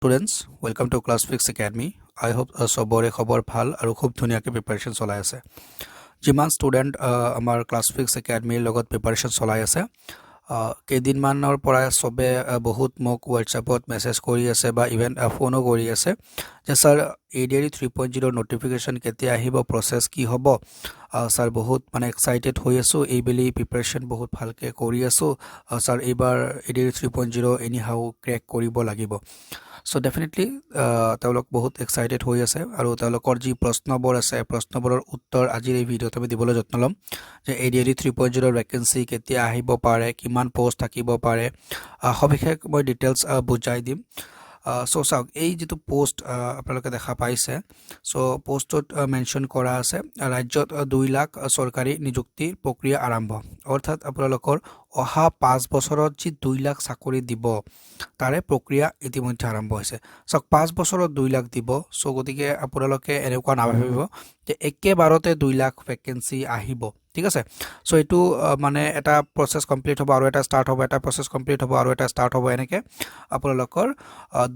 Students, welcome to ClassFix Academy. I hope সবৰে খবৰ ভাল আৰু খুব ধুনীয়াকৈ প্ৰিপাৰেচন চলাই আছে। যিমান ষ্টুডেণ্ট আমাৰ ClassFix Academy লগত প্ৰিপাৰেচন চলাই আছে কেইদিনমানৰ পৰা সবে বহুত মোক WhatsAppত মেছেজ কৰি আছে বা ইভেন ফোনো কৰি আছে যে স্যাৰ ADRE 3.0 নোটিফিকেশন কেতিয়া আহিব প্ৰসেস কি হ'ব স্যাৰ বহুত মানে এক্সাইটেড হৈ আছো এইবেলি প্ৰিপাৰেচন বহুত ভালকে কৰি আছো স্যাৰ এইবাৰ ADRE 3.0 এনি হাউ ক্ৰেক কৰিব লাগিব So definitely তেওঁলোক বহুত এক্সাইটেড হৈ আছে আৰু তেওঁলোকৰ যি প্ৰশ্নবোৰ আছে প্ৰশ্নবোৰৰ উত্তৰ আজিৰ এই ভিডিওত আমি দিবলৈ যত্ন লম যে ADRE 3.0 ৰ ভ্যাকেন্সি কেতিয়া আহিব পাৰে কিমান পোষ্ট থাকিব পাৰে সবিশেষ মই ডিটেইলছ বুজাই দিম সো চাওক এই যেটো পোষ্ট আপোনালোকে দেখা পাইছে সো পোষ্টত মেনশন কৰা আছে ৰাজ্যত 2 লাখ চৰকাৰী নিযুক্তিৰ প্ৰক্ৰিয়া আৰম্ভ অৰ্থাৎ আপোনালোকৰ অহা 5 বছৰত যি 2 লাখ চাকৰি দিব তাৰে প্ৰক্ৰিয়া ইতিমধ্যে আৰম্ভ হৈছে সক 5 বছৰত 2 লাখ দিব সো গতিকে আপোনালোকে এনেকুৱা নাভাবিব যে একেবাৰতে 2 লাখ ভ্যাকেন্সি আহিব ঠিক আছে সো এটো মানে এটা প্ৰসেস কমপ্লিট হ'ব আৰু এটা স্টাৰ্ট হ'ব এটা প্ৰসেস কমপ্লিট হ'ব আৰু এটা স্টাৰ্ট হ'ব এনেকে আপোনালোকৰ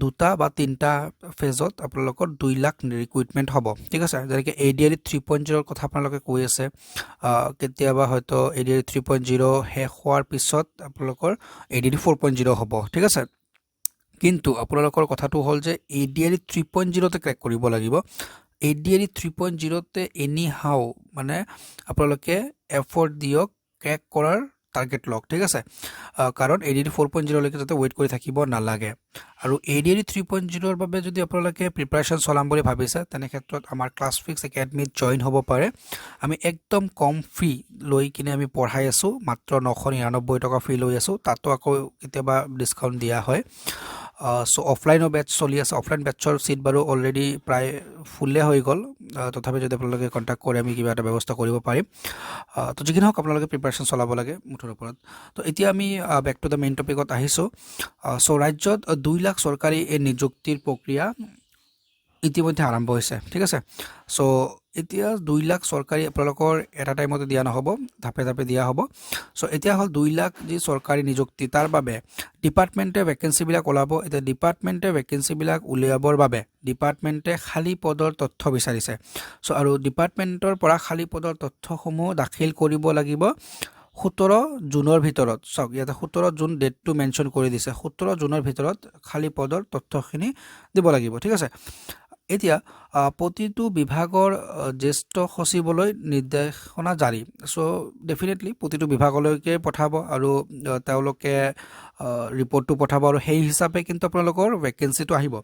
দুটা বা তিনটা ফেজত আপোনালোকৰ 2 লাখ ৰিক্ৰুটমেন্ট হ'ব ঠিক আছে যেনেকৈ ADRE 3.0 ৰ কথা আপোনালোকে কৈ আছে কেতিয়াবা হয়তো ADRE 3.0 শেষ হোৱাৰ পিছত আপোনালোকৰ ADRE 4.0 হ'ব ঠিক আছে কিন্তু আপোনালোকৰ কথাটো হ'ল যে ADRE 3.0 তে ক্ৰেক কৰিব লাগিব ADRE 3.0 তে এনি হাউ মানে আপোনালোকে এফৰ্ট দিয়ক ক্ৰেক কৰাৰ টাৰ্গেট লক ঠিক আছে কাৰণ ADRE 4.0 লৈকে যাতে ওয়েট কৰি থাকিব নালাগে আৰু ADRE 3.0 ৰ বাবে যদি আপোনালোকে প্ৰিপাৰেচন চলাম বুলি ভাবিছে তেনে ক্ষেত্ৰত আমাৰ ClassFix Academy জয়েন হ'ব পাৰে আমি একদম কম ফি লৈ কিনে আমি পঢ়াই আছো মাত্ৰ 999 টকা ফি লৈ আছো তাতো আকৌ কেতিয়াবা ডিসকাউন্ট দিয়া হয় সো অফলাইনৰ বেচ চলি আছে অফলাইন বেচৰ সিট বাৰো অলৰেডি প্ৰায় ফুলে হৈ গল তথাপি যদি আপোনালোকে কন্টাক্ট কৰে আমি কিবা এটা ব্যৱস্থা কৰিব পাৰিম তো যিকিনো আপোনালোকে প্ৰিপাৰেচন চলাব লাগে মুঠৰ ওপৰত তো এতিয়া আমি ব্যাক টু দা মেইন টপিকত আহিছো সো ৰাজ্যত 2 লাখ চৰকাৰী এই নিযুক্তিৰ প্ৰক্ৰিয়া ইতিমধ্যে আৰম্ভ হৈছে ঠিক আছে সো এতিয়া 2 লাখ চৰকাৰী আপোনালোকৰ এটা টাইমতে দিয়া নহব ধাপে ধাপে দিয়া হ'ব সো এতিয়া হল 2 লাখ যি চৰকাৰী নিযুক্তি তাৰ বাবে ডিপাৰ্টমেন্টে ভ্যাকেন্সি বিলাক ওলাব এটা ডিপাৰ্টমেন্টে ভ্যাকেন্সি বিলাক উলিয়াবৰ বাবে ডিপাৰ্টমেন্টে খালি পদৰ তথ্য বিচাৰিছে সো আৰু ডিপাৰ্টমেন্টৰ পৰা খালি পদৰ তথ্যসমূহ দাখিল কৰিব লাগিব 17 জুনৰ ভিতৰত সক ইয়াতে 17 জুন ডেটটো মেনশন কৰি দিছে 17 জুনৰ ভিতৰত খালি পদৰ তথ্যখিনি দিব লাগিব ঠিক আছে এতিয়া প্ৰতিটো বিভাগৰ জ্যেষ্ঠ সচিবলৈ নিৰ্দেশনা জাৰি সো ডেফিনেটলি প্ৰতিটো বিভাগলৈকে পঠাব আৰু তেওঁলোকে ৰিপৰ্টটো পঠাব আৰু সেই হিচাপে কিন্তু আপোনালোকৰ ভ্যাকেন্সিটো আহিব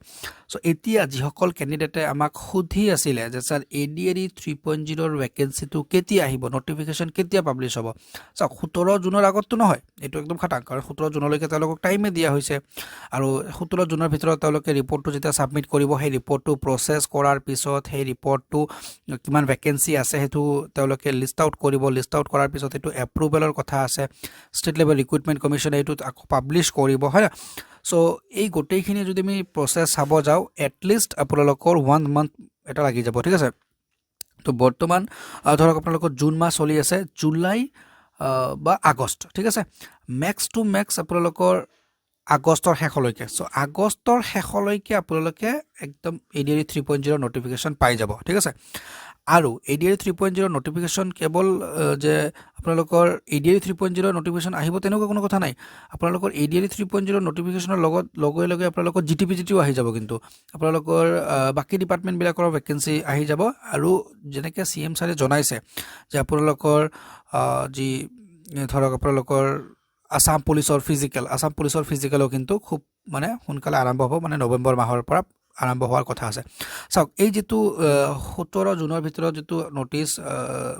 সো এতিয়া যিসকল ক্যান্ডিডেটে আমাক সুধি আছিল যে স্যাৰ ADRE 3.0 ৰ ভ্যাকেন্সিটো কেতিয়া আহিব নোটিফিকেশন কেতিয়া পাবলিশ হ'ব সো 17 জুনৰ আগতটো নহয় এটো একদম খাটাং কাৰণ 17 জুনলৈকে তেওঁলোকক টাইমে দিয়া হৈছে আৰু 17 জুনৰ ভিতৰত তেওঁলোকে ৰিপৰ্টটো যেতিয়া সাবমিট কৰিব সেই ৰিপৰ্টটো প্ৰসেস কৰাৰ পিছত সেই ৰিপৰ্টটো কিমান ভ্যাকেন্সি আছে হেতু তেওঁলোকে লিস্ট আউট কৰিব লিস্ট আউট কৰাৰ পিছত এটো এপ্ৰুভেলৰ কথা আছে ষ্টেট লেভেল ৰিক্ৰুটমেন্ট কমিছনে এটো পাবলিশ কৰিব হয় সো এই গোটেইখিনি যদি আমি প্ৰসেস চাব যাও এট লিস্ট আপোনালোকৰ 1 মান্থ এটা লাগি যাব ঠিক আছে তো বৰ্তমান ধৰক আপোনালোকৰ জুন মাহ চলি আছে জুলাই বা আগষ্ট ঠিক আছে ম্যাক্স টু ম্যাক্স আপোনালোকৰ আগষ্টৰ শেষলৈকে সো আগষ্টৰ শেষলৈকে আপোনালোকে একদম ADRE 3.0 নোটিফিকেশন পাই যাব ঠিক আছে আৰু ADRE 3.0 নোটিফিকেশন কেৱল যে আপোনালোকৰ ADRE 3.0 নোটিফিকেশন আহিব তেনেকুৱা কোনো কথা নাই আপোনালোকৰ ADRE 3.0 নোটিফিকেশনৰ লগত লগে লগে আপোনালোকৰ GTPGTও আহি যাব কিন্তু আপোনালোকৰ বাকি ডিপাৰ্টমেন্ট বিলাকৰ ভ্যাকেন্সি আহি যাব আৰু যেনেকৈ CM ছাৰে জনাইছে যে আপোনালোকৰ যি ধৰক আপোনালোকৰ আসাম পুলিচৰ ফিজিকেলও কিন্তু খুব মানে সোনকালে আৰম্ভ হ'ব মানে নৱেম্বৰ মাহৰ পৰা আৰম্ভ হোৱাৰ কথা আছে চাওক এই যেটো 17 জুনৰ ভিতৰত যেটো নোটিস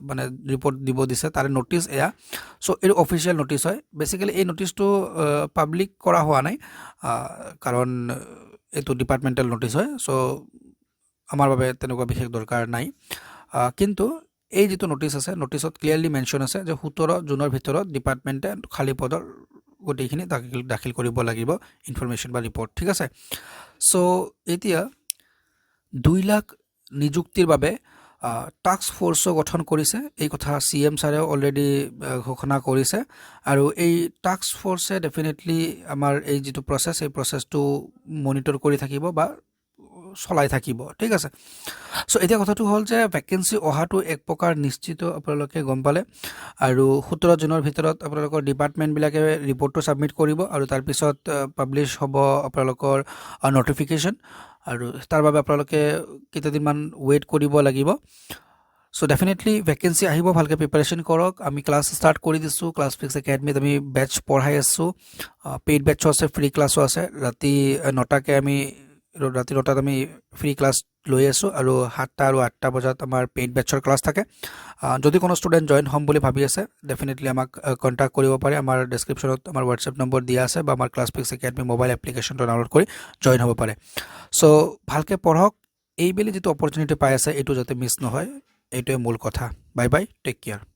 মানে ৰিপৰ্ট দিব দিছে তাৰে নোটিস এয়া সো এই অফিশিয়াল নোটিস হয় বেসিক্যালি এই নোটিসটো পাবলিক কৰা হোৱা নাই কাৰণ এটো ডিপাৰ্টমেন্টাল নোটিস হয় সো আমাৰ বাবে তেনেকুৱা বিশেষ দৰকাৰ নাই কিন্তু এই যেটো নোটিস আছে নোটিসত ক্লিয়াৰলি মেনশন আছে যে 17 জুনৰ ভিতৰত ডিপাৰ্টমেন্টে খালি পদৰ গোটেইখিনি দাখিল কৰিব লাগিব ইনফৰমেশন বা ৰিপৰ্ট ঠিক আছে সো এতিয়া 2 লাখ নিযুক্তিৰ বাবে টাস্ক ফ'ৰ্চো গঠন কৰিছে এই কথা CM ছাৰেও অলৰেডি ঘোষণা কৰিছে আৰু এই টাস্ক ফ'ৰ্চে ডেফিনেটলি আমাৰ এই যিটো প্ৰচেছ এই প্ৰচেছটো মনিটৰ কৰি থাকিব বা চলাই থাকিব ঠিক আছে সো এতিয়া কথাটো হ'ল যে ভ্যাকেন্সি অহাটো এক প্ৰকাৰ নিশ্চিত আপোনালোকে গম পালে আৰু 17 জুনৰ ভিতৰত আপোনালোকৰ ডিপাৰ্টমেণ্টবিলাকে ৰিপৰ্টটো সাবমিট কৰিব আৰু তাৰ পিছত পাবলিশ হ'ব আপোনালোকৰ নটিফিকেশন আৰু তাৰ বাবে আপোনালোকে কেইটাদিনমান ৱেইট কৰিব লাগিব সো ডেফিনেটলি ভ্যাকেন্সি আহিব ভালকে প্ৰিপাৰেচন কৰক আমি ক্লাছ ষ্টাৰ্ট কৰি দিছো ক্লাছ ফিক্স একাডেমিত আমি বেচ পঢ়াই আছো পেইড বেচও আছে ফ্ৰী ক্লাছও আছে ৰাতি 9টাকে আমি ৰাতি 9টাত আমি ফ্ৰী ক্লাছ লৈ আছো আৰু 7টা আৰু 8টা বজাত আমাৰ পেইড বেচৰ ক্লাছ থাকে যদি কোনো ষ্টুডেন্ট জয়েন হ'ম বুলি ভাবি আছে ডেফিনেটলি আমাক কন্টাক্ট কৰিব পাৰে আমাৰ ডেসক্ৰিপচনত আমাৰ WhatsApp নম্বৰ দিয়া আছে বা আমাৰ ক্লাছ ফিক্স একাডেমি মোবাইল এপ্লিকেশনটো ডাউনলোড কৰি জয়েন হ'ব পাৰে সো ভালকে পঢ়ক এইবেলি যেটো অপৰচুনিটি পাই আছে এটো যাতে মিছ নহয় এইটোৱে মূল কথা বাই বাই টেক কেয়াৰ